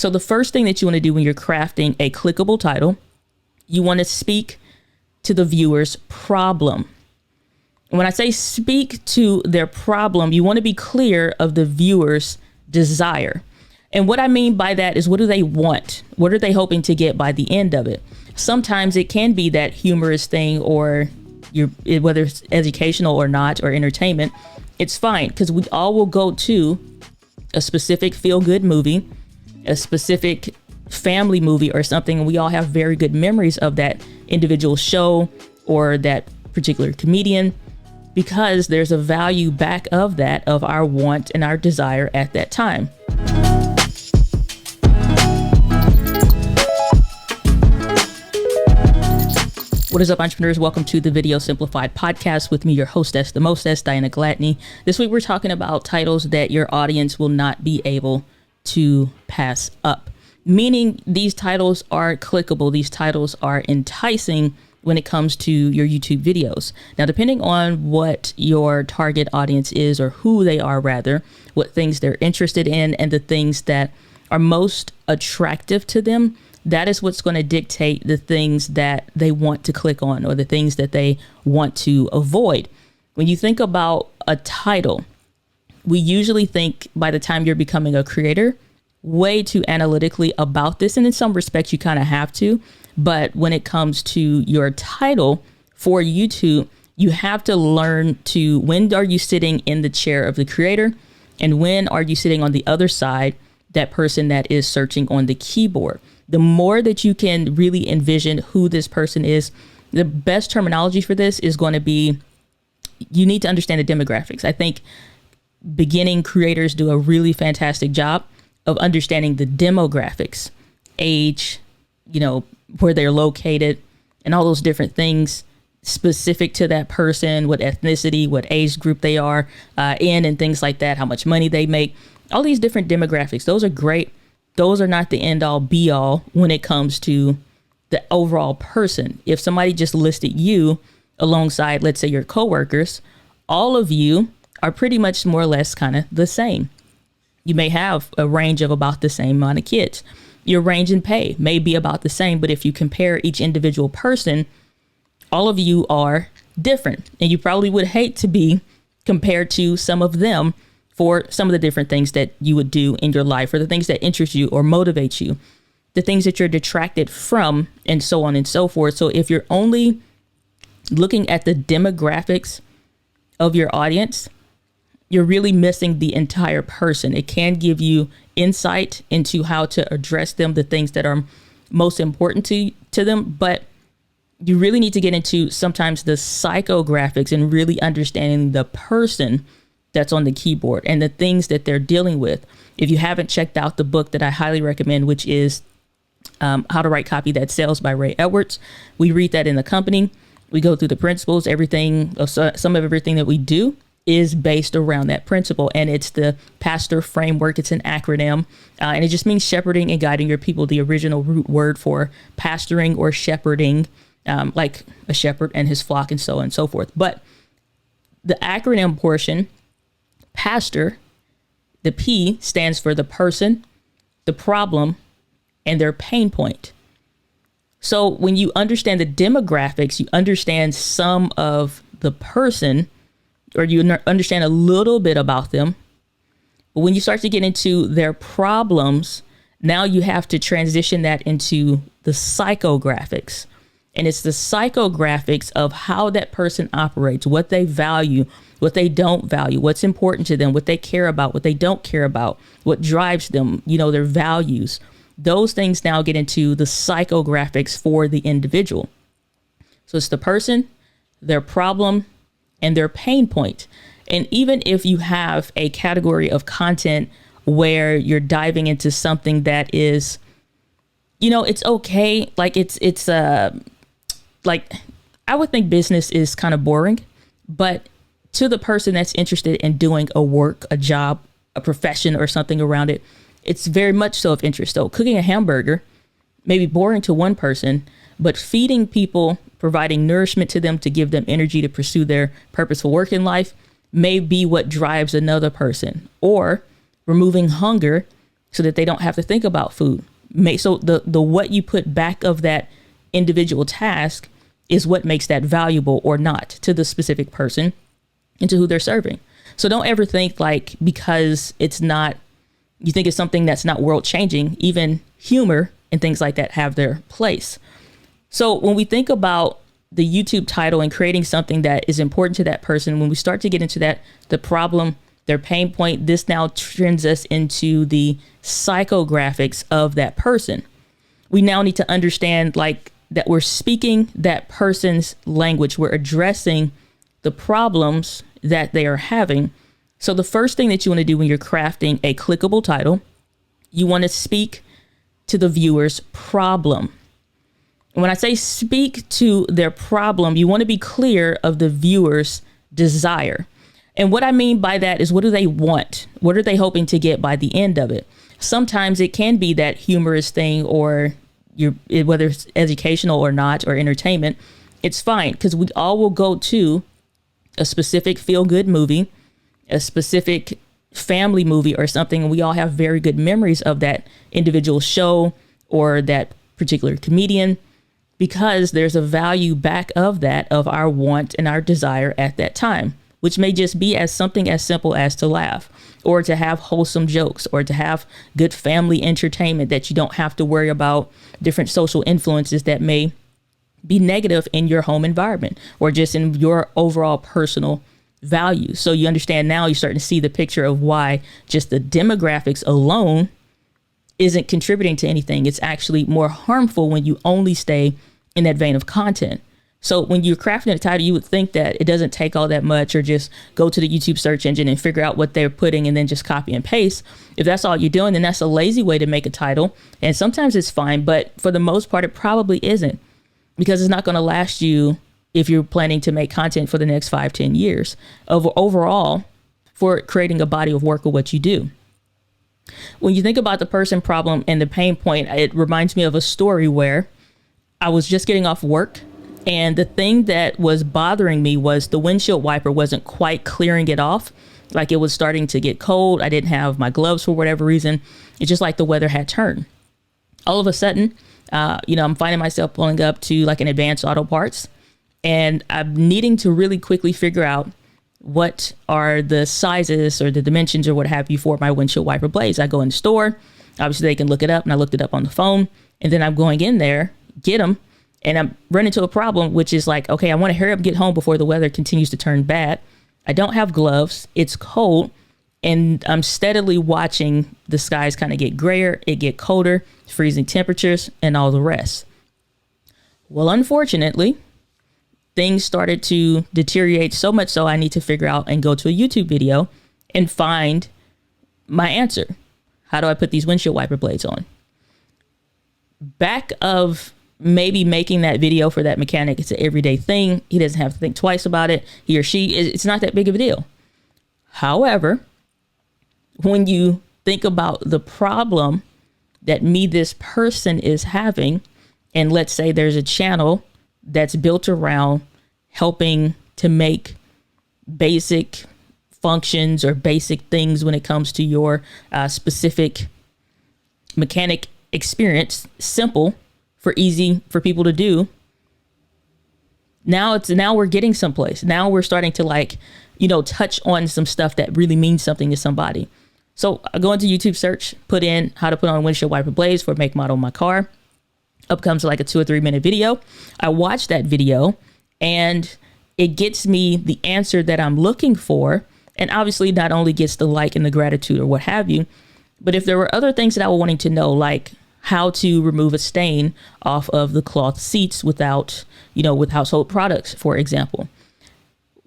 So the first thing that you want to do when you're crafting a clickable title, you want to speak to the viewer's problem. And when I say speak to their problem, you want to be clear of the viewer's desire. And what I mean by that is, what do they want? What are they hoping to get by the end of it? Sometimes it can be that humorous thing, or whether it's educational or not, or entertainment. It's fine, because we all will go to a specific feel-good movie, a specific family movie or something, and we all have very good memories of that individual show or that particular comedian, because there's a value back of that, of our want and our desire at that time. What is up, entrepreneurs? Welcome to the Video Simplified podcast with me, your hostess, the mostess, Diana Gladney. This week, we're talking about titles that your audience will not be able to pass up. Meaning these titles are clickable. These titles are enticing when it comes to your YouTube videos. Now, depending on what your target audience is, or who they are rather, what things they're interested in, and the things that are most attractive to them, that is what's going to dictate the things that they want to click on, or the things that they want to avoid. When you think about a title, we usually think, by the time you're becoming a creator, way too analytically about this. And in some respects, you kind of have to. But when it comes to your title for YouTube, you have to learn to, when are you sitting in the chair of the creator, and when are you sitting on the other side, that person that is searching on the keyboard. The more that you can really envision who this person is, the best terminology for this is going to be, you need to understand the demographics. I think beginning creators do a really fantastic job of understanding the demographics, age, where they're located, and all those different things specific to that person, what ethnicity, what age group they are in, and things like that, how much money they make, all these different demographics. Those are great. Those are not the end all be all when it comes to the overall person. If somebody just listed you alongside, let's say, your coworkers, all of you are pretty much more or less kind of the same. You may have a range of about the same amount of kids. Your range in pay may be about the same, but if you compare each individual person, all of you are different. And you probably would hate to be compared to some of them for some of the different things that you would do in your life, or the things that interest you or motivate you, the things that you're detracted from, and so on and so forth. So if you're only looking at the demographics of your audience, you're really missing the entire person. It can give you insight into how to address them, the things that are most important to them, but you really need to get into sometimes the psychographics and really understanding the person that's on the keyboard and the things that they're dealing with. If you haven't checked out the book that I highly recommend, which is How to Write Copy That Sells by Ray Edwards, we read that in the company. We go through the principles, some of everything that we do is based around that principle. And it's the pastor framework. It's an acronym, and it just means shepherding and guiding your people. The original root word for pastoring or shepherding, like a shepherd and his flock, and so on and so forth. But the acronym portion, pastor, the P stands for the person, the problem, and their pain point. So when you understand the demographics, you understand some of the person, or you understand a little bit about them. But when you start to get into their problems, now you have to transition that into the psychographics. And it's the psychographics of how that person operates, what they value, what they don't value, what's important to them, what they care about, what they don't care about, what drives them, their values. Those things now get into the psychographics for the individual. So it's the person, their problem, and their pain point. And even if you have a category of content where you're diving into something that is, it's okay. Like like I would think business is kind of boring, but to the person that's interested in doing a work, a job, a profession, or something around it, it's very much so of interest. So cooking a hamburger may be boring to one person, but feeding people, providing nourishment to them to give them energy to pursue their purposeful work in life may be what drives another person. Or removing hunger so that they don't have to think about food. So the what you put back of that individual task is what makes that valuable or not to the specific person and to who they're serving. So don't ever think like, because you think it's something that's not world changing. Even humor and things like that have their place. So when we think about the YouTube title and creating something that is important to that person, when we start to get into that, the problem, their pain point, this now trends us into the psychographics of that person. We now need to understand like that we're speaking that person's language. We're addressing the problems that they are having. So the first thing that you want to do when you're crafting a clickable title, you want to speak to the viewer's problem. And when I say speak to their problem, you want to be clear of the viewer's desire. And what I mean by that is, what do they want? What are they hoping to get by the end of it? Sometimes it can be that humorous thing, or whether it's educational or not, or entertainment, it's fine, because we all will go to a specific feel-good movie, a specific family movie or something, and we all have very good memories of that individual show or that particular comedian, because there's a value back of that, of our want and our desire at that time, which may just be as something as simple as to laugh, or to have wholesome jokes, or to have good family entertainment that you don't have to worry about different social influences that may be negative in your home environment or just in your overall personal values. So you understand now, you're starting to see the picture of why just the demographics alone isn't contributing to anything. It's actually more harmful when you only stay in that vein of content. So when you're crafting a title, you would think that it doesn't take all that much, or just go to the YouTube search engine and figure out what they're putting and then just copy and paste. If that's all you're doing, then that's a lazy way to make a title. And sometimes it's fine, but for the most part, it probably isn't, because it's not going to last you if you're planning to make content for the next 5-10 years overall for creating a body of work of what you do. When you think about the person, problem, and the pain point, it reminds me of a story where I was just getting off work, and the thing that was bothering me was the windshield wiper wasn't quite clearing it off. Like, it was starting to get cold. I didn't have my gloves for whatever reason. It's just like the weather had turned. All of a sudden, I'm finding myself pulling up to like an Advanced Auto Parts, and I'm needing to really quickly figure out what are the sizes or the dimensions or what have you for my windshield wiper blades. I go in the store, obviously they can look it up, and I looked it up on the phone, and then I'm going in there, get them, and I'm running into a problem, which is like, okay, I want to hurry up and get home before the weather continues to turn bad. I don't have gloves. It's cold. And I'm steadily watching the skies kind of get grayer. It get colder, freezing temperatures, and all the rest. Well, unfortunately, things started to deteriorate so much so I need to figure out and go to a YouTube video and find my answer. How do I put these windshield wiper blades on? Back of maybe making that video for that mechanic, it's an everyday thing. He doesn't have to think twice about it. He or she, it's not that big of a deal. However, when you think about the problem that this person is having, and let's say there's a channel that's built around helping to make basic functions or basic things when it comes to your specific mechanic experience simple, easy for people to do. Now we're getting someplace. Now we're starting to touch on some stuff that really means something to somebody. So I go into YouTube search, put in how to put on windshield wiper blades for make, model of my car. Up comes like a 2 or 3 minute video. I watch that video and it gets me the answer that I'm looking for. And obviously not only gets the like and the gratitude or what have you, but if there were other things that I was wanting to know, like how to remove a stain off of the cloth seats with household products, for example.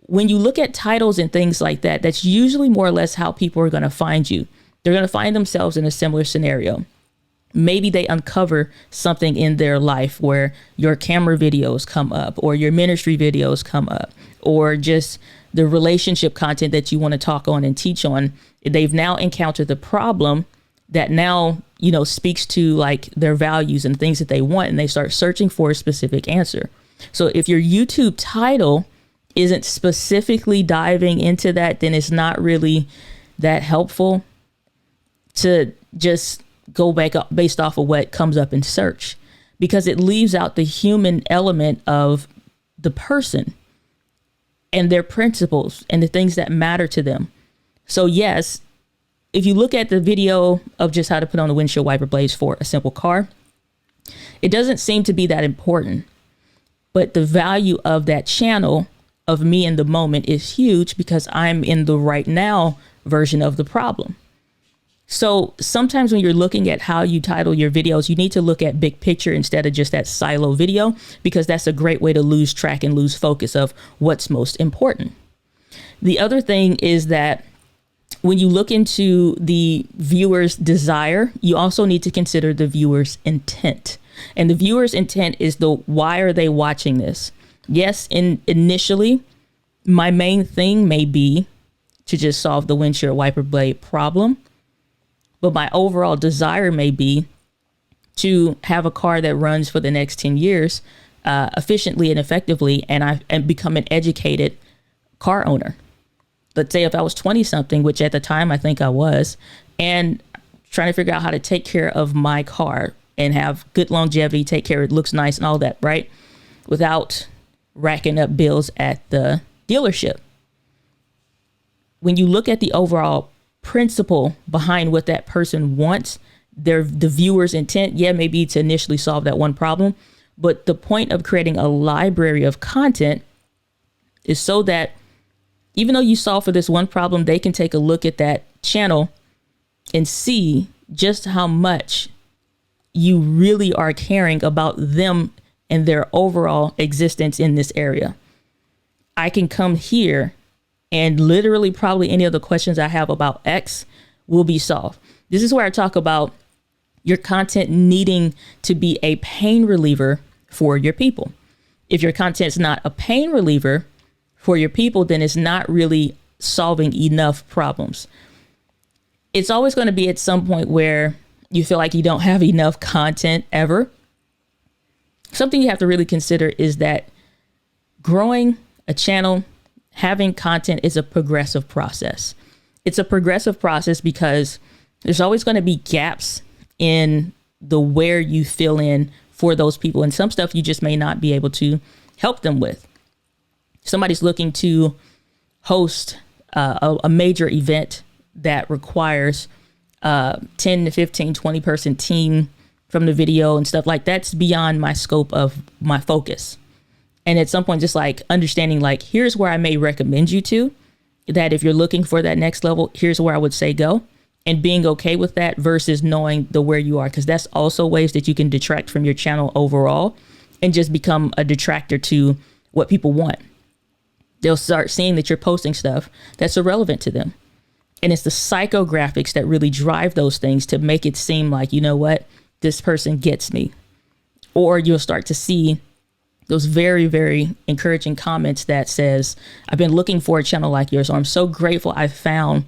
When you look at titles and things like that, that's usually more or less how people are going to find you. They're going to find themselves in a similar scenario. Maybe they uncover something in their life where your camera videos come up, or your ministry videos come up, or just the relationship content that you want to talk on and teach on. They've now encountered the problem that now, speaks to like their values and things that they want, and they start searching for a specific answer. So if your YouTube title isn't specifically diving into that, then it's not really that helpful to just go back up based off of what comes up in search, because it leaves out the human element of the person and their principles and the things that matter to them. So yes, if you look at the video of just how to put on the windshield wiper blades for a simple car, it doesn't seem to be that important. But the value of that channel of me in the moment is huge, because I'm in the right now version of the problem. So sometimes when you're looking at how you title your videos, you need to look at big picture instead of just that silo video, because that's a great way to lose track and lose focus of what's most important. The other thing is that when you look into the viewer's desire, you also need to consider the viewer's intent. And the viewer's intent is the why are they watching this? Yes, initially, my main thing may be to just solve the windshield wiper blade problem. But my overall desire may be to have a car that runs for the next 10 years efficiently and effectively, and become an educated car owner. Let's say if I was 20 something, which at the time I think I was, and trying to figure out how to take care of my car and have good longevity, take care, it looks nice and all that, right? Without racking up bills at the dealership. When you look at the overall principle behind what that person wants, the viewer's intent, maybe to initially solve that one problem. But the point of creating a library of content is so that even though you solve for this one problem, they can take a look at that channel and see just how much you really are caring about them and their overall existence in this area. I can come here and literally probably any of the questions I have about X will be solved. This is where I talk about your content needing to be a pain reliever for your people. If your content's not a pain reliever for your people, then it's not really solving enough problems. It's always going to be at some point where you feel like you don't have enough content ever. Something you have to really consider is that growing a channel, having content is a progressive process. It's a progressive process because there's always going to be gaps in the where you fill in for those people. And some stuff you just may not be able to help them with. Somebody's looking to host a major event that requires 10 to 15, 20 person team from the video and stuff like that's beyond my scope of my focus. And at some point, just like understanding, like, here's where I may recommend you to, that if you're looking for that next level, here's where I would say go, and being okay with that versus knowing the where you are, because that's also ways that you can detract from your channel overall and just become a detractor to what people want. They'll start seeing that you're posting stuff that's irrelevant to them. And it's the psychographics that really drive those things to make it seem like, you know what, this person gets me. Or you'll start to see those very, very encouraging comments that says, I've been looking for a channel like yours, or I'm so grateful I found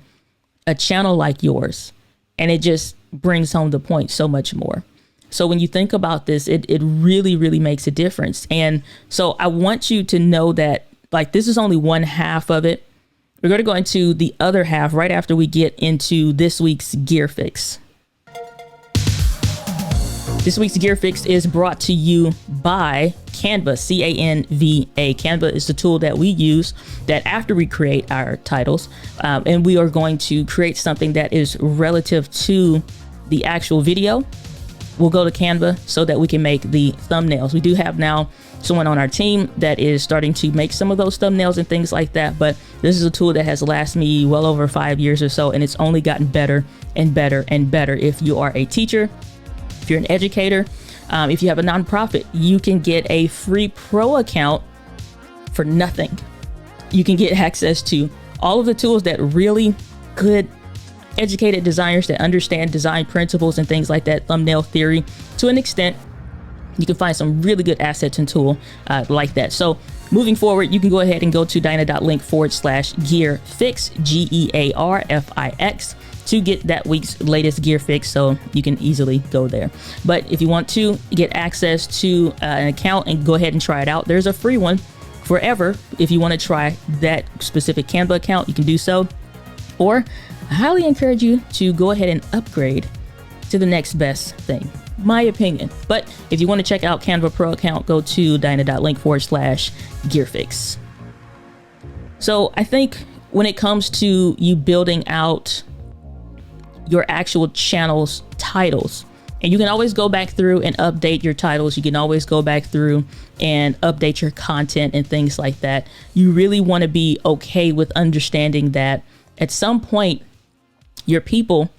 a channel like yours. And it just brings home the point so much more. So when you think about this, it really, really makes a difference. And so I want you to know that, like, this is only one half of it. We're going to go into the other half right after we get into this week's Gear Fix. This week's Gear Fix is brought to you by Canva, Canva. Canva is the tool that we use that after we create our titles, and we are going to create something that is relative to the actual video. We'll go to Canva so that we can make the thumbnails. We do have now someone on our team that is starting to make some of those thumbnails and things like that. But this is a tool that has lasted me well over 5 years or so, and it's only gotten better and better and better. If you are a teacher, if you're an educator, if you have a nonprofit, you can get a free pro account for nothing. You can get access to all of the tools that really good educated designers that understand design principles and things like that, thumbnail theory to an extent. You can find some really good assets and tool like that. So moving forward, you can go ahead and go to dyna.link/gear fix, GEARFIX, to get that week's latest gear fix. So you can easily go there. But if you want to get access to an account and go ahead and try it out, there's a free one forever. If you want to try that specific Canva account, you can do so. Or I highly encourage you to go ahead and upgrade to the next best thing, my opinion. But if you want to check out Canva Pro account, go to Diana.link/gearfix. So I think when it comes to you building out your actual channel's titles, and you can always go back through and update your titles. You can always go back through and update your content and things like that. You really want to be okay with understanding that at some point, your people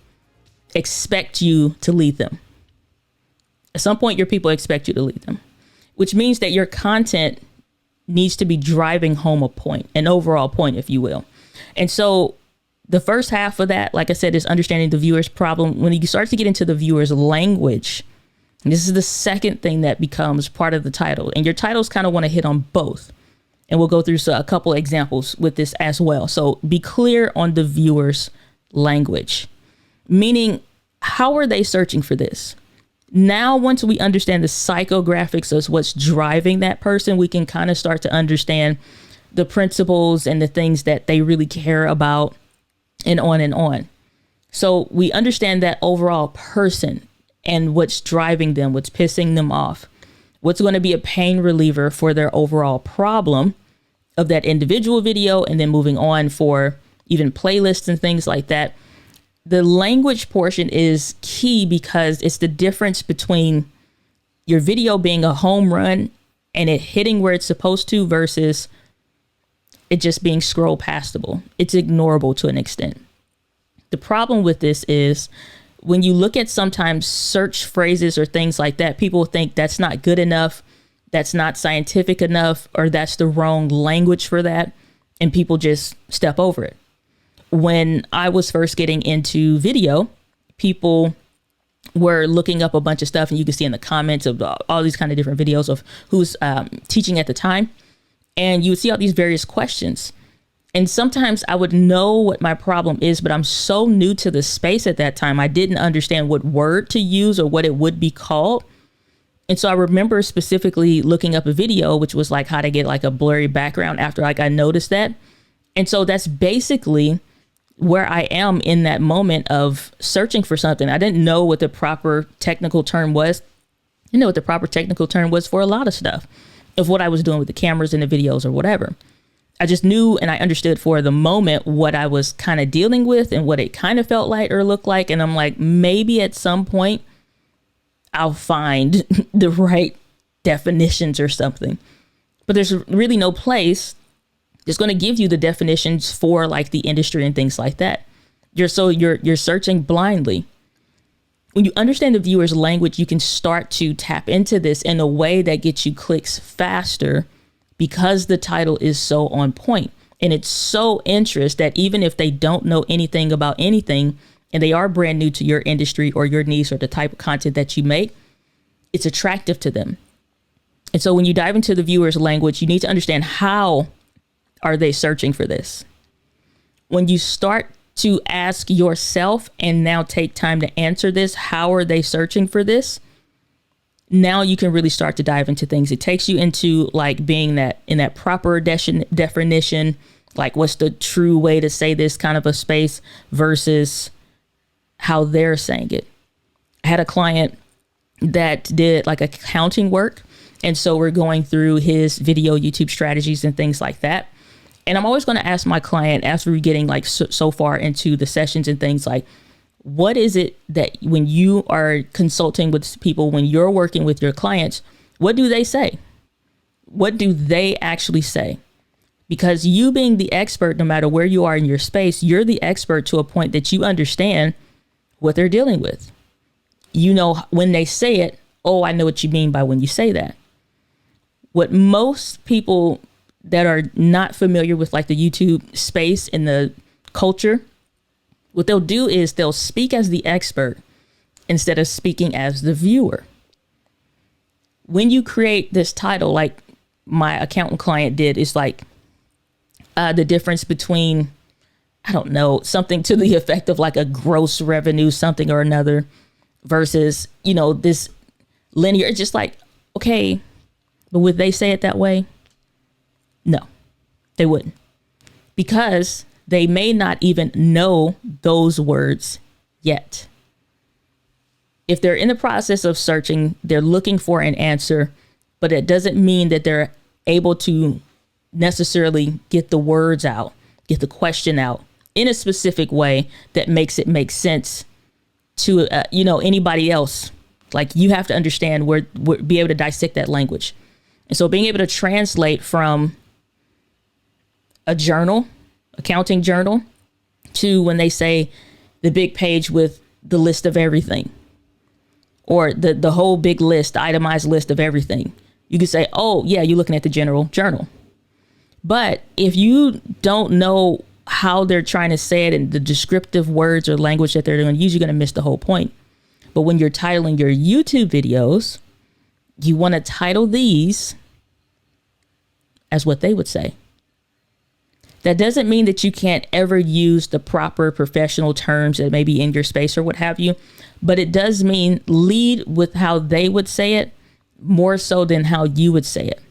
expect you to lead them. At some point, your people expect you to lead them, which means that your content needs to be driving home a point, an overall point, if you will. And so the first half of that, like I said, is understanding the viewer's problem. When you start to get into the viewer's language, and this is the second thing that becomes part of the title, and your titles kind of want to hit on both. And we'll go through a couple of examples with this as well. So be clear on the viewer's language, meaning how are they searching for this? Now, once we understand the psychographics of what's driving that person, we can kind of start to understand the principles and the things that they really care about, and on and on. So we understand that overall person and what's driving them, what's pissing them off, what's going to be a pain reliever for their overall problem of that individual video, and then moving on for even playlists and things like that. The language portion is key because it's the difference between your video being a home run and it hitting where it's supposed to versus it just being scroll pastable. It's ignorable to an extent. The problem with this is when you look at sometimes search phrases or things like that, people think that's not good enough, that's not scientific enough, or that's the wrong language for that, and people just step over it. When I was first getting into video, people were looking up a bunch of stuff, and you can see in the comments of all these kind of different videos of who's teaching at the time. And you would see all these various questions. And sometimes I would know what my problem is, but I'm so new to the space at that time, I didn't understand what word to use or what it would be called. And so I remember specifically looking up a video, which was like how to get like a blurry background after like I noticed that. And so that's basically where I am in that moment of searching for something. I didn't know what the proper technical term was. You know what the proper technical term was for a lot of stuff of what I was doing with the cameras and the videos or whatever. I just knew and I understood for the moment what I was kind of dealing with and what it kind of felt like or looked like. And I'm like, maybe at some point I'll find the right definitions or something. But there's really no place that's going to give you the definitions for like the industry and things like that. You're searching blindly. When you understand the viewer's language, you can start to tap into this in a way that gets you clicks faster because the title is so on point. And it's so interest that even if they don't know anything about anything and they are brand new to your industry or your niche or the type of content that you make, it's attractive to them. And so when you dive into the viewer's language, you need to understand how are they searching for this. When you start to ask yourself and now take time to answer this, how are they searching for this? Now you can really start to dive into things. It takes you into like being that in that proper definition, like what's the true way to say this kind of a space versus how they're saying it. I had a client that did like accounting work. And so we're going through his video YouTube strategies and things like that. And I'm always going to ask my client after we're getting like so far into the sessions and things like, what is it that when you are consulting with people, when you're working with your clients, what do they say? What do they actually say? Because you being the expert, no matter where you are in your space, you're the expert to a point that you understand what they're dealing with. You know, when they say it, oh, I know what you mean by when you say that. What most people that are not familiar with like the YouTube space and the culture, what they'll do is they'll speak as the expert instead of speaking as the viewer. When you create this title, like my accountant client did, is like the difference between, I don't know, something to the effect of like a gross revenue, something or another versus, you know, this linear. It's just like, okay, but would they say it that way? No, they wouldn't, because they may not even know those words yet. If they're in the process of searching, they're looking for an answer, but it doesn't mean that they're able to necessarily get the words out, get the question out in a specific way that makes it make sense to, anybody else. Like, you have to understand be able to dissect that language. And so being able to translate from a journal, accounting journal, to when they say the big page with the list of everything, or the whole big list, itemized list of everything. You could say, oh yeah, you're looking at the general journal. But if you don't know how they're trying to say it and the descriptive words or language that they're doing, you're usually going to miss the whole point. But when you're titling your YouTube videos, you want to title these as what they would say. That doesn't mean that you can't ever use the proper professional terms that may be in your space or what have you, but it does mean lead with how they would say it more so than how you would say it.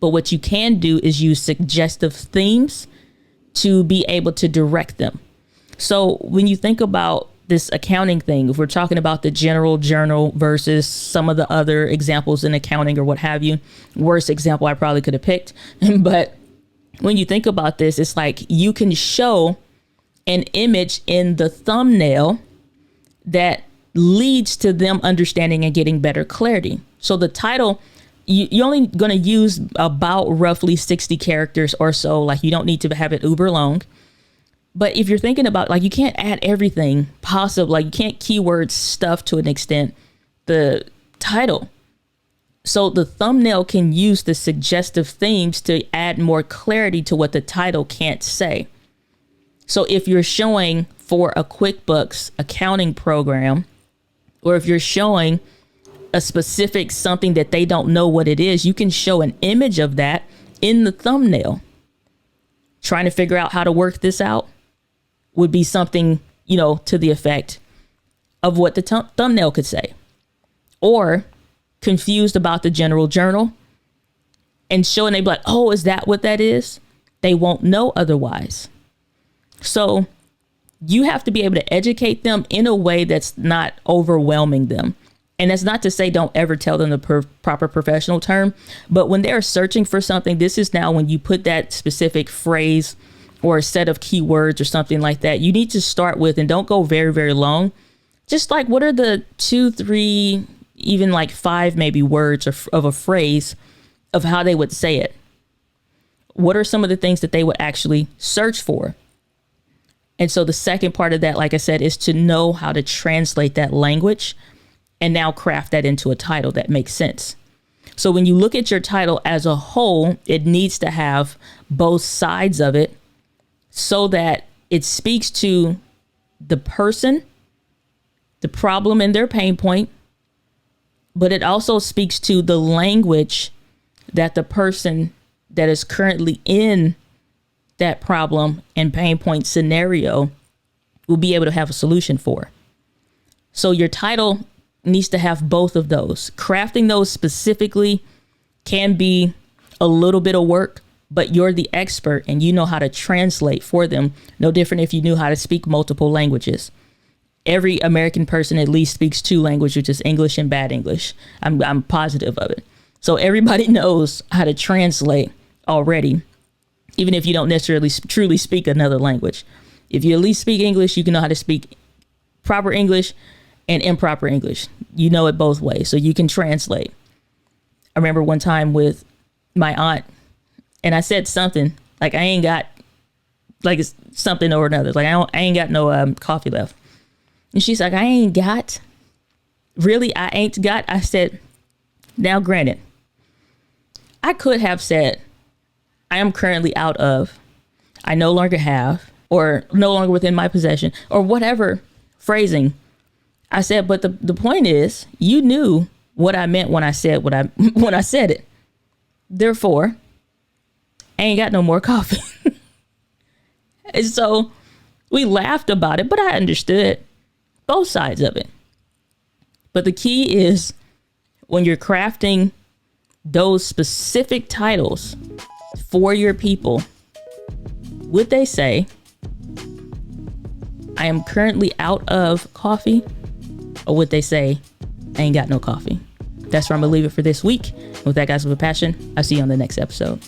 But what you can do is use suggestive themes to be able to direct them. So when you think about this accounting thing, if we're talking about the general journal versus some of the other examples in accounting or what have you, worst example I probably could have picked, but when you think about this, it's like you can show an image in the thumbnail that leads to them understanding and getting better clarity. So the title, you're only going to use about roughly 60 characters or so. Like, you don't need to have it uber long. But if you're thinking about, like, you can't add everything possible, like you can't keyword stuff to an extent, the title. So the thumbnail can use the suggestive themes to add more clarity to what the title can't say. So if you're showing for a QuickBooks accounting program, or if you're showing a specific something that they don't know what it is, you can show an image of that in the thumbnail. Trying to figure out how to work this out would be something, to the effect of what the thumbnail could say. Or confused about the general journal and showing they be like, oh, is that what that is? They won't know otherwise. So you have to be able to educate them in a way that's not overwhelming them. And that's not to say don't ever tell them the proper professional term, but when they're searching for something, this is now when you put that specific phrase or a set of keywords or something like that, you need to start with, and don't go very, very long. Just like, what are the 2, 3, even like 5 maybe words of a phrase of how they would say it? What are some of the things that they would actually search for? And so the second part of that, like I said, is to know how to translate that language and now craft that into a title that makes sense. So when you look at your title as a whole, it needs to have both sides of it so that it speaks to the person, the problem and their pain point, but it also speaks to the language that the person that is currently in that problem and pain point scenario will be able to have a solution for. So your title needs to have both of those. Crafting those specifically can be a little bit of work, but you're the expert and you know how to translate for them. No different if you knew how to speak multiple languages. Every American person at least speaks 2 languages, which is English and bad English. I'm positive of it. So everybody knows how to translate already, even if you don't necessarily truly speak another language. If you at least speak English, you can know how to speak proper English and improper English. You know it both ways, so you can translate. I remember one time with my aunt, and I said something like, I ain't got, like, it's something or another. Like, I ain't got no coffee left. And she's like, I ain't got. Really, I ain't got. I said, now granted, I could have said, I am currently out of, I no longer have, or no longer within my possession, or whatever phrasing I said. But the point is, you knew what I meant when I said when I said it. Therefore, I ain't got no more coffee. And so we laughed about it, but I understood both sides of it. But the key is, when you're crafting those specific titles for your people, would they say, I am currently out of coffee, or what they say, I ain't got no coffee. That's where I'm gonna leave it for this week. With that, guys, with a passion, I'll see you on the next episode.